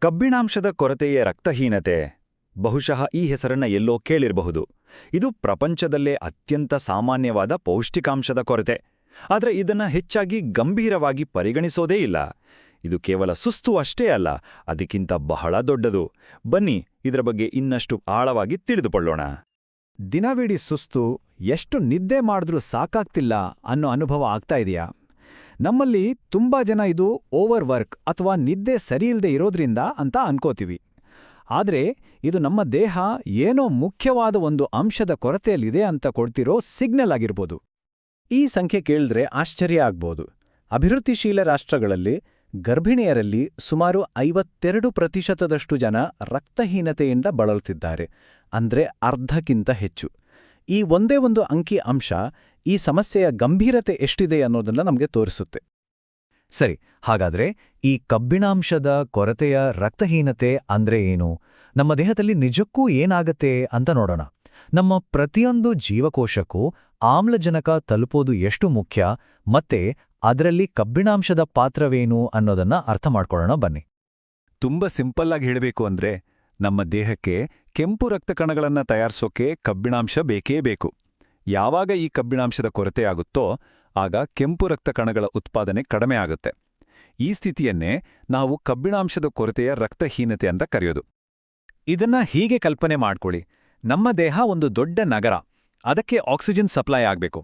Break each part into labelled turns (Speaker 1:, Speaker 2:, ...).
Speaker 1: ಕಬ್ಬಿಣಾಂಶದ ಕೊರತೆಯೇ ರಕ್ತಹೀನತೆ. ಬಹುಶಃ ಈ ಹೆಸರನ್ನ ಎಲ್ಲೋ ಕೇಳಿರಬಹುದು. ಇದು ಪ್ರಪಂಚದಲ್ಲೇ ಅತ್ಯಂತ ಸಾಮಾನ್ಯವಾದ ಪೌಷ್ಟಿಕಾಂಶದ ಕೊರತೆ. ಆದರೆ ಇದನ್ನ ಹೆಚ್ಚಾಗಿ ಗಂಭೀರವಾಗಿ ಪರಿಗಣಿಸೋದೇ ಇಲ್ಲ. ಇದು ಕೇವಲ ಸುಸ್ತು ಅಷ್ಟೇ ಅಲ್ಲ, ಅದಕ್ಕಿಂತ ಬಹಳ ದೊಡ್ಡದು. ಬನ್ನಿ ಇದರ ಬಗ್ಗೆ ಇನ್ನಷ್ಟು ಆಳವಾಗಿ ತಿಳಿದುಕೊಳ್ಳೋಣ.
Speaker 2: ದಿನವಿಡೀ ಸುಸ್ತು, ಎಷ್ಟು ನಿದ್ದೆ ಮಾಡಿದ್ರೂ ಸಾಕಾಗ್ತಿಲ್ಲ ಅನ್ನೋ ಅನುಭವ ಆಗ್ತಾ ಇದೆಯಾ? ನಮ್ಮಲ್ಲಿ ತುಂಬಾ ಜನ ಇದು ಓವರ್ ವರ್ಕ್ ಅಥವಾ ನಿದ್ದೆ ಸರಿಯಿಲ್ಲದೆ ಇರೋದ್ರಿಂದ ಅಂತ ಅನ್ಕೋತೀವಿ. ಆದ್ರೆ ಇದು ನಮ್ಮ ದೇಹ ಏನೋ ಮುಖ್ಯವಾದ ಒಂದು ಅಂಶದ ಕೊರತೆಯಲ್ಲಿದೆ ಅಂತ ಕೊಡ್ತಿರೋ ಸಿಗ್ನಲ್ ಆಗಿರ್ಬೋದು.
Speaker 3: ಈ ಸಂಖ್ಯೆ ಕೇಳಿದ್ರೆ ಆಶ್ಚರ್ಯ ಆಗ್ಬೋದು. ಅಭಿವೃದ್ಧಿಶೀಲ ರಾಷ್ಟ್ರಗಳಲ್ಲಿ ಗರ್ಭಿಣಿಯರಲ್ಲಿ ಸುಮಾರು 52% ಜನ ರಕ್ತಹೀನತೆಯಿಂದ ಬಳಲುತ್ತಿದ್ದಾರೆ, ಅಂದ್ರೆ ಅರ್ಧಕ್ಕಿಂತ ಹೆಚ್ಚು. ಈ ಒಂದೇ ಒಂದು ಅಂಕಿ ಅಂಶ ಈ ಸಮಸ್ಯೆಯ ಗಂಭೀರತೆ ಎಷ್ಟಿದೆ ಅನ್ನೋದನ್ನ ನಮಗೆ ತೋರಿಸುತ್ತೆ.
Speaker 2: ಸರಿ, ಹಾಗಾದ್ರೆ ಈ ಕಬ್ಬಿಣಾಂಶದ ಕೊರತೆಯ ರಕ್ತಹೀನತೆ ಅಂದ್ರೆ ಏನು? ನಮ್ಮ ದೇಹದಲ್ಲಿ ನಿಜಕ್ಕೂ ಏನಾಗತ್ತೆ ಅಂತ ನೋಡೋಣ. ನಮ್ಮ ಪ್ರತಿಯೊಂದು ಜೀವಕೋಶಕ್ಕೂ ಆಮ್ಲಜನಕ ತಲುಪೋದು ಎಷ್ಟು ಮುಖ್ಯ, ಮತ್ತೆ ಅದರಲ್ಲಿ ಕಬ್ಬಿಣಾಂಶದ ಪಾತ್ರವೇನು ಅನ್ನೋದನ್ನ ಅರ್ಥ ಮಾಡ್ಕೊಳ್ಳೋಣ ಬನ್ನಿ.
Speaker 1: ತುಂಬ ಸಿಂಪಲ್ ಆಗಿ ಹೇಳಬೇಕು ಅಂದ್ರೆ, ನಮ್ಮ ದೇಹಕ್ಕೆ ಕೆಂಪು ರಕ್ತ ಕಣಗಳನ್ನ ತಯಾರಿಸೋಕೆ ಕಬ್ಬಿಣಾಂಶ ಬೇಕೇ ಬೇಕು. ಯಾವಾಗ ಈ ಕಬ್ಬಿಣಾಂಶದ ಕೊರತೆಯಾಗುತ್ತೋ ಆಗ ಕೆಂಪು ರಕ್ತ ಕಣಗಳ ಉತ್ಪಾದನೆ ಕಡಿಮೆ ಆಗುತ್ತೆ. ಈ ಸ್ಥಿತಿಯನ್ನೇ ನಾವು ಕಬ್ಬಿಣಾಂಶದ ಕೊರತೆಯ ರಕ್ತಹೀನತೆ ಅಂತ ಕರೆಯೋದು.
Speaker 2: ಇದನ್ನ ಹೀಗೆ ಕಲ್ಪನೆ ಮಾಡ್ಕೊಳ್ಳಿ. ನಮ್ಮ ದೇಹ ಒಂದು ದೊಡ್ಡ ನಗರ. ಅದಕ್ಕೆ ಆಕ್ಸಿಜನ್ ಸಪ್ಲೈ ಆಗಬೇಕು.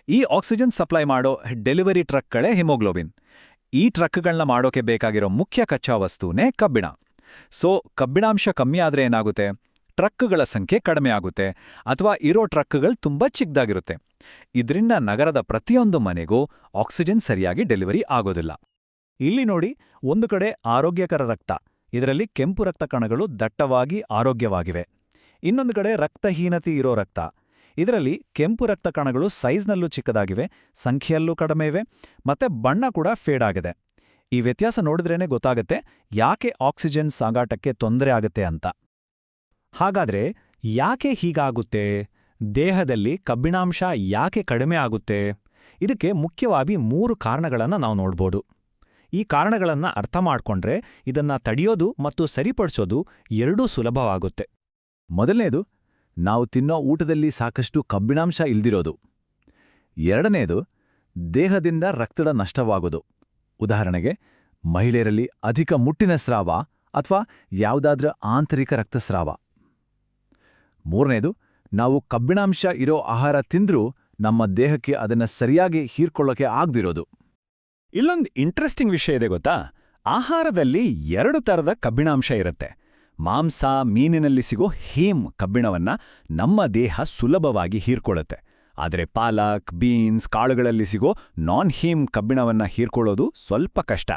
Speaker 2: ಈ ಆಕ್ಸಿಜನ್ ಸಪ್ಲೈ ಮಾಡೋ ಡೆಲಿವರಿ ಟ್ರಕ್ಗಳೇ ಹಿಮೋಗ್ಲೋಬಿನ್. ಈ ಟ್ರಕ್ಗಳನ್ನ ಮಾಡೋಕೆ ಬೇಕಾಗಿರೋ ಮುಖ್ಯ ಕಚ್ಚಾ ವಸ್ತುನೇ ಕಬ್ಬಿಣ. ಸೊ ಕಬ್ಬಿಣಾಂಶ ಕಮ್ಮಿ ಆದ್ರೆ ಏನಾಗುತ್ತೆ? ಟ್ರಕ್ಗಳ ಸಂಖ್ಯೆ ಕಡಿಮೆ ಆಗುತ್ತೆ, ಅಥವಾ ಇರೋ ಟ್ರಕ್ಗಳು ತುಂಬಾ ಚಿಕ್ಕದಾಗಿರುತ್ತೆ. ಇದರಿಂದ ನಗರದ ಪ್ರತಿಯೊಂದು ಮನೆಗೂ ಆಕ್ಸಿಜನ್ ಸರಿಯಾಗಿ ಡೆಲಿವರಿ ಆಗೋದಿಲ್ಲ. ಇಲ್ಲಿ ನೋಡಿ, ಒಂದು ಕಡೆ ಆರೋಗ್ಯಕರ ರಕ್ತ, ಇದರಲ್ಲಿ ಕೆಂಪು ರಕ್ತ ಕಣಗಳು ದಟ್ಟವಾಗಿ ಆರೋಗ್ಯವಾಗಿವೆ. ಇನ್ನೊಂದು ಕಡೆ ರಕ್ತಹೀನತೆ ಇರೋ ರಕ್ತ, ಇದರಲ್ಲಿ ಕೆಂಪು ರಕ್ತ ಕಣಗಳು ಸೈಜ್ನಲ್ಲೂ ಚಿಕ್ಕದಾಗಿವೆ, ಸಂಖ್ಯೆಯಲ್ಲೂ ಕಡಿಮೆ ಇವೆ, ಮತ್ತೆ ಬಣ್ಣ ಕೂಡ ಫೇಡ್ ಆಗಿದೆ. ಈ ವ್ಯತ್ಯಾಸ ನೋಡಿದ್ರೇನೆ ಗೊತ್ತಾಗತ್ತೆ ಯಾಕೆ ಆಕ್ಸಿಜನ್ ಸಾಗಾಟಕ್ಕೆ ತೊಂದರೆ ಆಗುತ್ತೆ ಅಂತ. ಹಾಗಾದ್ರೆ ಯಾಕೆ ಹೀಗಾಗುತ್ತೆ? ದೇಹದಲ್ಲಿ ಕಬ್ಬಿಣಾಂಶ ಯಾಕೆ ಕಡಿಮೆ ಆಗುತ್ತೆ? ಇದಕ್ಕೆ ಮುಖ್ಯವಾಗಿ 3 ಕಾರಣಗಳನ್ನು ನಾವು ನೋಡ್ಬೋದು. ಈ ಕಾರಣಗಳನ್ನು ಅರ್ಥ ಮಾಡ್ಕೊಂಡ್ರೆ ಇದನ್ನ ತಡೆಯೋದು ಮತ್ತು ಸರಿಪಡಿಸೋದು ಎರಡೂ ಸುಲಭವಾಗುತ್ತೆ.
Speaker 3: ಮೊದಲನೇದು, ನಾವು ತಿನ್ನೋ ಊಟದಲ್ಲಿ ಸಾಕಷ್ಟು ಕಬ್ಬಿಣಾಂಶ ಇಲ್ದಿರೋದು. ಎರಡನೇದು, ದೇಹದಿಂದ ರಕ್ತದ ನಷ್ಟವಾಗೋದು. ಉದಾಹರಣೆಗೆ, ಮಹಿಳೆಯರಲ್ಲಿ ಅಧಿಕ ಮುಟ್ಟಿನ ಸ್ರಾವ ಅಥವಾ ಯಾವುದಾದ್ರೂ ಆಂತರಿಕ ರಕ್ತಸ್ರಾವ. ಮೂರನೇದು, ನಾವು ಕಬ್ಬಿಣಾಂಶ ಇರೋ ಆಹಾರ ತಿಂದ್ರೂ ನಮ್ಮ ದೇಹಕ್ಕೆ ಅದನ್ನ ಸರಿಯಾಗಿ ಹೀರ್ಕೊಳ್ಳೋಕೆ ಆಗ್ದಿರೋದು.
Speaker 1: ಇಲ್ಲೊಂದು ಇಂಟ್ರೆಸ್ಟಿಂಗ್ ವಿಷಯ ಇದೆ ಗೊತ್ತಾ? ಆಹಾರದಲ್ಲಿ 2 ಥರದ ಕಬ್ಬಿಣಾಂಶ ಇರುತ್ತೆ. ಮಾಂಸ, ಮೀನಿನಲ್ಲಿ ಸಿಗೋ ಹೀಮ್ ಕಬ್ಬಿಣವನ್ನ ನಮ್ಮ ದೇಹ ಸುಲಭವಾಗಿ ಹೀರ್ಕೊಳ್ಳುತ್ತೆ. ಆದರೆ ಪಾಲಕ್, ಬೀನ್ಸ್, ಕಾಳುಗಳಲ್ಲಿ ಸಿಗೋ ನಾನ್ ಹೀಮ್ ಕಬ್ಬಿಣವನ್ನ ಹೀರ್ಕೊಳ್ಳೋದು ಸ್ವಲ್ಪ ಕಷ್ಟ.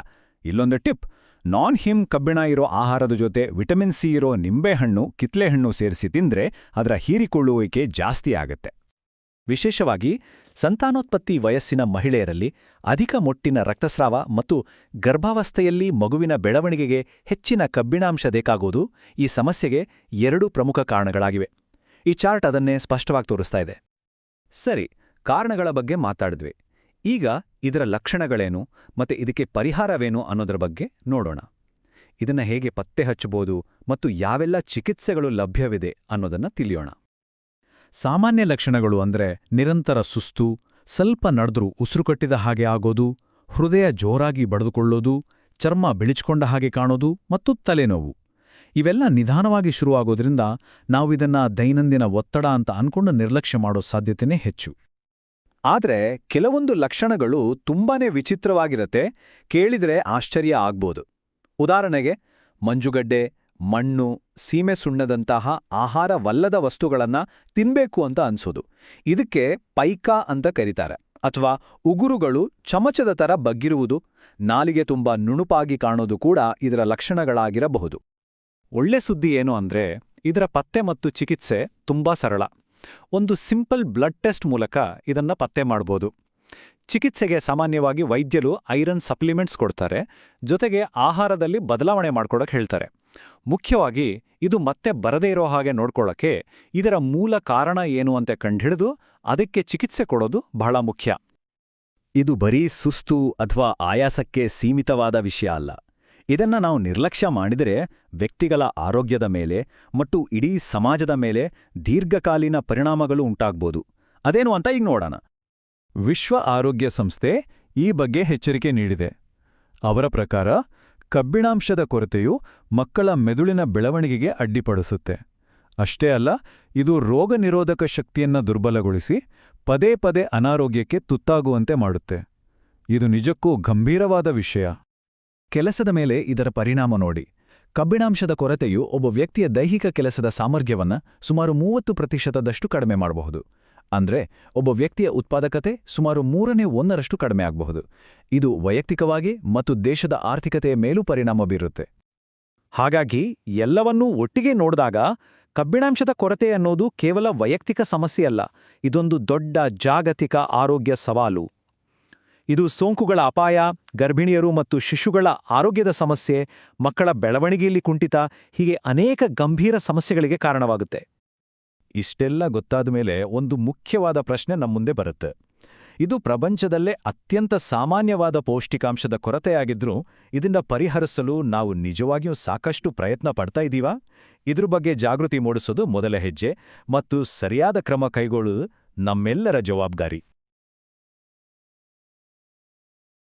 Speaker 1: ಇಲ್ಲೊಂದು ಟಿಪ್: ನಾನ್ ಹೀಮ್ ಕಬ್ಬಿಣ ಇರೋ ಆಹಾರದ ಜೊತೆ ವಿಟಮಿನ್ ಸಿ ಇರೋ ನಿಂಬೆಹಣ್ಣು, ಕಿತ್ಲೆಹಣ್ಣು ಸೇರಿಸಿ ತಿಂದ್ರೆ ಅದರ ಹೀರಿಕೊಳ್ಳುವಿಕೆ ಜಾಸ್ತಿ ಆಗತ್ತೆ. ವಿಶೇಷವಾಗಿ ಸಂತಾನೋತ್ಪತ್ತಿ ವಯಸ್ಸಿನ ಮಹಿಳೆಯರಲ್ಲಿ ಅಧಿಕ ಮೊಟ್ಟಿನ ರಕ್ತಸ್ರಾವ ಮತ್ತು ಗರ್ಭಾವಸ್ಥೆಯಲ್ಲಿ ಮಗುವಿನ ಬೆಳವಣಿಗೆಗೆ ಹೆಚ್ಚಿನ ಕಬ್ಬಿಣಾಂಶ ಬೇಕಾಗೋದು ಈ ಸಮಸ್ಯೆಗೆ 2 ಪ್ರಮುಖ ಕಾರಣಗಳಾಗಿವೆ. ಈ ಚಾರ್ಟ್ ಅದನ್ನೇ ಸ್ಪಷ್ಟವಾಗಿ ತೋರಿಸ್ತಾ ಇದೆ. ಸರಿ, ಕಾರಣಗಳ ಬಗ್ಗೆ ಮಾತಾಡಿದ್ವಿ. ಈಗ ಇದರ ಲಕ್ಷಣಗಳೇನು ಮತ್ತೆ ಇದಕ್ಕೆ ಪರಿಹಾರವೇನು ಅನ್ನೋದರ ಬಗ್ಗೆ ನೋಡೋಣ. ಇದನ್ನ ಹೇಗೆ ಪತ್ತೆ ಹಚ್ಚಬಹುದು ಮತ್ತು ಯಾವೆಲ್ಲ ಚಿಕಿತ್ಸೆಗಳು ಲಭ್ಯವಿದೆ ಅನ್ನೋದನ್ನ ತಿಳಿಯೋಣ.
Speaker 2: ಸಾಮಾನ್ಯ ಲಕ್ಷಣಗಳು ಅಂದ್ರೆ ನಿರಂತರ ಸುಸ್ತು, ಸ್ವಲ್ಪ ನಡೆದ್ರೂ ಉಸಿರುಕಟ್ಟಿದ ಹಾಗೆ ಆಗೋದು, ಹೃದಯ ಜೋರಾಗಿ ಬಡಿದುಕೊಳ್ಳೋದು, ಚರ್ಮ ಬಿಳಿಚ್ಕೊಂಡ ಹಾಗೆ ಕಾಣೋದು ಮತ್ತು ತಲೆನೋವು. ಇವೆಲ್ಲ ನಿಧಾನವಾಗಿ ಶುರುವಾಗೋದ್ರಿಂದ ನಾವಿದನ್ನ ದೈನಂದಿನ ಒತ್ತಡ ಅಂತ ಅನ್ಕೊಂಡು ನಿರ್ಲಕ್ಷ್ಯ ಮಾಡೋ ಸಾಧ್ಯತೆನೇ ಹೆಚ್ಚು.
Speaker 1: ಆದ್ರೆ ಕೆಲವೊಂದು ಲಕ್ಷಣಗಳು ತುಂಬಾನೇ ವಿಚಿತ್ರವಾಗಿರತ್ತೆ, ಕೇಳಿದ್ರೆ ಆಶ್ಚರ್ಯ ಆಗ್ಬೋದು. ಉದಾಹರಣೆಗೆ, ಮಂಜುಗಡ್ಡೆ, ಮಣ್ಣು, ಸೀಮೆ ಸುಣ್ಣದಂತಹ ಆಹಾರವಲ್ಲದ ವಸ್ತುಗಳನ್ನ ತಿನ್ಬೇಕು ಅಂತ ಅನ್ಸೋದು. ಇದಕ್ಕೆ ಪೈಕಾ ಅಂತ ಕರೀತಾರೆ. ಅಥವಾ ಉಗುರುಗಳು ಚಮಚದ ಥರ ಬಗ್ಗಿರುವುದು, ನಾಲಿಗೆ ತುಂಬಾ ನುಣುಪಾಗಿ ಕಾಣೋದು ಕೂಡ ಇದರ ಲಕ್ಷಣಗಳಾಗಿರಬಹುದು. ಒಳ್ಳೆ ಸುದ್ದಿ ಏನು ಅಂದ್ರೆ ಇದರ ಪತ್ತೆ ಮತ್ತು ಚಿಕಿತ್ಸೆ ತುಂಬಾ ಸರಳ. ಒಂದು ಸಿಂಪಲ್ ಬ್ಲಡ್ ಟೆಸ್ಟ್ ಮೂಲಕ ಇದನ್ನ ಪತ್ತೆ ಮಾಡ್ಬೋದು. ಚಿಕಿತ್ಸೆಗೆ ಸಾಮಾನ್ಯವಾಗಿ ವೈದ್ಯರು ಐರನ್ ಸಪ್ಲಿಮೆಂಟ್ಸ್ ಕೊಡ್ತಾರೆ, ಜೊತೆಗೆ ಆಹಾರದಲ್ಲಿ ಬದಲಾವಣೆ ಮಾಡ್ಕೊಡಕ್ಕೆ ಹೇಳ್ತಾರೆ. ಮುಖ್ಯವಾಗಿ ಇದು ಮತ್ತೆ ಬರದೇ ಇರೋ ಹಾಗೆ ನೋಡ್ಕೊಳ್ಳೋಕೆ ಇದರ ಮೂಲ ಕಾರಣ ಏನು ಅಂತ ಕಂಡುಹಿಡಿದು ಅದಕ್ಕೆ ಚಿಕಿತ್ಸೆ ಕೊಡೋದು ಬಹಳ ಮುಖ್ಯ.
Speaker 3: ಇದು ಬರೀ ಸುಸ್ತು ಅಥವಾ ಆಯಾಸಕ್ಕೆ ಸೀಮಿತವಾದ ವಿಷಯ ಅಲ್ಲ.
Speaker 1: ಇದನ್ನ ನಾವು ನಿರ್ಲಕ್ಷ್ಯ ಮಾಡಿದರೆ ವ್ಯಕ್ತಿಗಳ ಆರೋಗ್ಯದ ಮೇಲೆ ಮತ್ತು ಇಡೀ ಸಮಾಜದ ಮೇಲೆ ದೀರ್ಘಕಾಲೀನ ಪರಿಣಾಮಗಳು ಉಂಟಾಗ್ಬೋದು. ಅದೇನು ಅಂತ ಈಗ ನೋಡೋಣ.
Speaker 2: ವಿಶ್ವ ಆರೋಗ್ಯ ಸಂಸ್ಥೆ ಈ ಬಗ್ಗೆ ಎಚ್ಚರಿಕೆ ನೀಡಿದೆ. ಅವರ ಪ್ರಕಾರ ಕಬ್ಬಿಣಾಂಶದ ಕೊರತೆಯು ಮಕ್ಕಳ ಮೆದುಳಿನ ಬೆಳವಣಿಗೆಗೆ ಅಡ್ಡಿಪಡಿಸುತ್ತೆ. ಅಷ್ಟೇ ಅಲ್ಲ, ಇದು ರೋಗನಿರೋಧಕ ಶಕ್ತಿಯನ್ನ ದುರ್ಬಲಗೊಳಿಸಿ ಪದೇ ಪದೇ ಅನಾರೋಗ್ಯಕ್ಕೆ ತುತ್ತಾಗುವಂತೆ ಮಾಡುತ್ತೆ. ಇದು ನಿಜಕ್ಕೂ ಗಂಭೀರವಾದ ವಿಷಯ.
Speaker 3: ಕೆಲಸದ ಮೇಲೆ ಇದರ ಪರಿಣಾಮ ನೋಡಿ. ಕಬ್ಬಿಣಾಂಶದ ಕೊರತೆಯು ಒಬ್ಬ ವ್ಯಕ್ತಿಯ ದೈಹಿಕ ಕೆಲಸದ ಸಾಮರ್ಥ್ಯವನ್ನ ಸುಮಾರು 30% ಕಡಿಮೆ ಮಾಡಬಹುದು. ಅಂದ್ರೆ ಒಬ್ಬ ವ್ಯಕ್ತಿಯ ಉತ್ಪಾದಕತೆ ಸುಮಾರು 1/3 ಕಡಿಮೆ ಆಗಬಹುದು. ಇದು ವೈಯಕ್ತಿಕವಾಗಿ ಮತ್ತು ದೇಶದ ಆರ್ಥಿಕತೆಯ ಮೇಲೂ ಪರಿಣಾಮ ಬೀರುತ್ತೆ.
Speaker 2: ಹಾಗಾಗಿ ಎಲ್ಲವನ್ನೂ ಒಟ್ಟಿಗೆ ನೋಡಿದಾಗ ಕಬ್ಬಿಣಾಂಶದ ಕೊರತೆ ಅನ್ನೋದು ಕೇವಲ ವೈಯಕ್ತಿಕ ಸಮಸ್ಯೆಯಲ್ಲ, ಇದೊಂದು ದೊಡ್ಡ ಜಾಗತಿಕ ಆರೋಗ್ಯ ಸವಾಲು. ಇದು ಸೋಂಕುಗಳ ಅಪಾಯ, ಗರ್ಭಿಣಿಯರು ಮತ್ತು ಶಿಶುಗಳ ಆರೋಗ್ಯದ ಸಮಸ್ಯೆ, ಮಕ್ಕಳ ಬೆಳವಣಿಗೆಯಲ್ಲಿ ಕುಂಠಿತ, ಹೀಗೆ ಅನೇಕ ಗಂಭೀರ ಸಮಸ್ಯೆಗಳಿಗೆ ಕಾರಣವಾಗುತ್ತೆ.
Speaker 1: ಇಷ್ಟೆಲ್ಲ ಗೊತ್ತಾದ ಮೇಲೆ ಒಂದು ಮುಖ್ಯವಾದ ಪ್ರಶ್ನೆ ನಮ್ಮ ಮುಂದೆ ಬರುತ್ತೆ. ಇದು ಪ್ರಪಂಚದಲ್ಲೇ ಅತ್ಯಂತ ಸಾಮಾನ್ಯವಾದ ಪೌಷ್ಟಿಕಾಂಶದ ಕೊರತೆಯಾಗಿದ್ರೂ ಇದನ್ನ ಪರಿಹರಿಸಲು ನಾವು ನಿಜವಾಗಿಯೂ ಸಾಕಷ್ಟು ಪ್ರಯತ್ನ ಪಡ್ತಾ ಇದ್ದೀವಾ? ಇದ್ರ ಬಗ್ಗೆ ಜಾಗೃತಿ ಮೂಡಿಸೋದು ಮೊದಲ ಹೆಜ್ಜೆ ಮತ್ತು ಸರಿಯಾದ ಕ್ರಮ ಕೈಗೊಳ್ಳುವುದು ನಮ್ಮೆಲ್ಲರ ಜವಾಬ್ದಾರಿ.